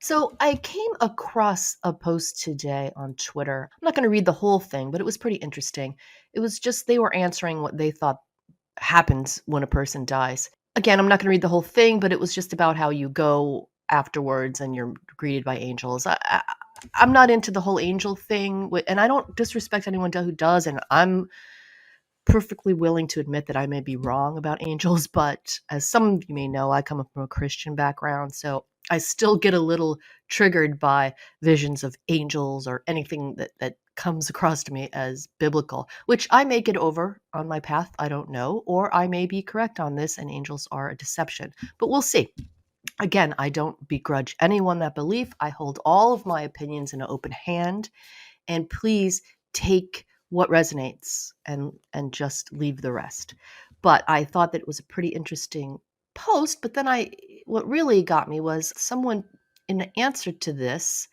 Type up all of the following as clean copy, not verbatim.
So I came across a post today on Twitter. I'm not going to read the whole thing, but it was pretty interesting. It was just they were answering what they thought happens when a person dies. Again, I'm not going to read the whole thing, but it was just about how you go afterwards and you're greeted by angels. I'm not into the whole angel thing, and I don't disrespect anyone who does, and I'm perfectly willing to admit that I may be wrong about angels, but as some of you may know, I come from a Christian background, so I still get a little triggered by visions of angels or anything that comes across to me as biblical, which I may get over on my path, I don't know, or I may be correct on this and angels are a deception, but we'll see. Again, I don't begrudge anyone that belief. I hold all of my opinions in an open hand, and please take what resonates and just leave the rest. But I thought that it was a pretty interesting post, but then what really got me was someone in answer to this,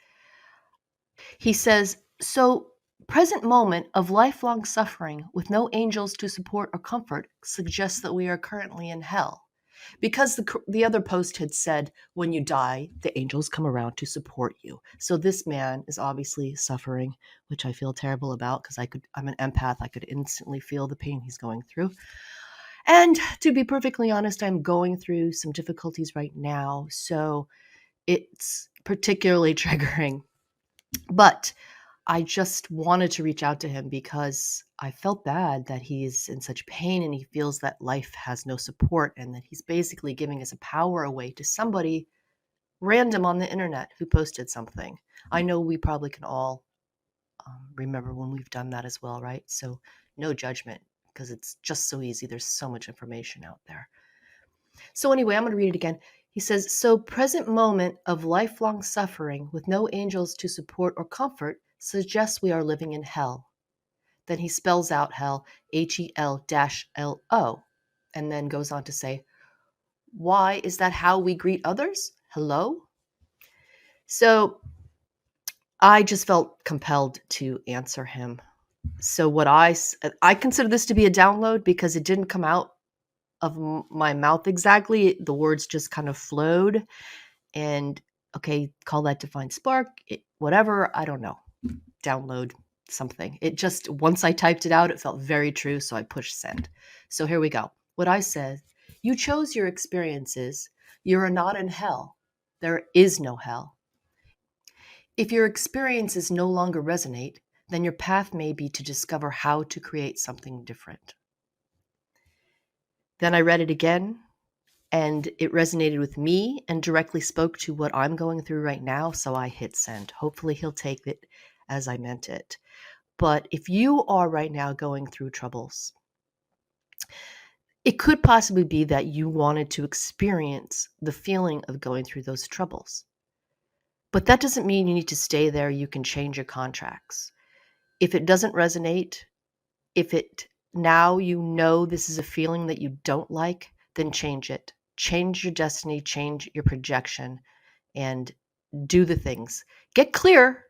he says, so present moment of lifelong suffering with no angels to support or comfort suggests that we are currently in hell. Because the other post had said, when you die, the angels come around to support you. So this man is obviously suffering, which I feel terrible about because I'm an empath. I could instantly feel the pain he's going through. And to be perfectly honest, I'm going through some difficulties right now. So it's particularly triggering. But I just wanted to reach out to him because I felt bad that he's in such pain and he feels that life has no support and that he's basically giving his power away to somebody random on the internet who posted something. I know we probably can all remember when we've done that as well, right? So no judgment because it's just so easy. There's so much information out there. So anyway, I'm going to read it again. He says, so present moment of lifelong suffering with no angels to support or comfort suggests we are living in hell. Then he spells out hell, HEL-LO, and then goes on to say, why is that how we greet others? Hello? So I just felt compelled to answer him. So what I consider this to be a download because it didn't come out of my mouth exactly. The words just kind of flowed. And okay, call that divine spark, whatever, I don't know. Download something. It just, once I typed it out, it felt very true, so I pushed send. So here we go. What I said, you chose your experiences. You are not in hell. There is no hell. If your experiences no longer resonate, then your path may be to discover how to create something different. Then I read it again, and it resonated with me and directly spoke to what I'm going through right now, so I hit send. Hopefully he'll take it as I meant it. But if you are right now going through troubles, it could possibly be that you wanted to experience the feeling of going through those troubles. But that doesn't mean you need to stay there. You can change your contracts. If it doesn't resonate, if it now you know this is a feeling that you don't like, then change it. Change your destiny, change your projection, and do the things. Get clear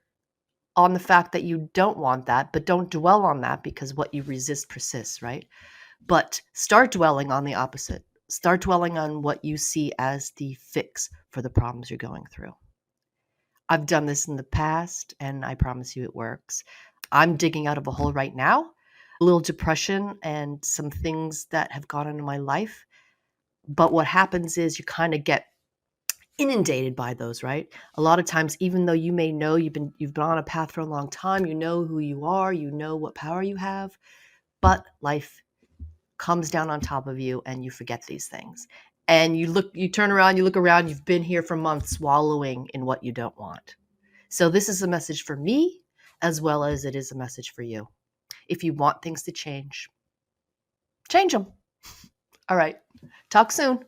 on the fact that you don't want that, but don't dwell on that because what you resist persists, right? But start dwelling on the opposite. Start dwelling on what you see as the fix for the problems you're going through. I've done this in the past, and I promise you it works. I'm digging out of a hole right now, a little depression and some things that have gone into my life. But what happens is you kind of get inundated by those, right? A lot of times, even though you may know you've been on a path for a long time, you know who you are, you know what power you have, but life comes down on top of you and you forget these things. And you turn around, you look around, you've been here for months wallowing in what you don't want. So this is a message for me as well as it is a message for you. If you want things to change them. All right. Talk soon.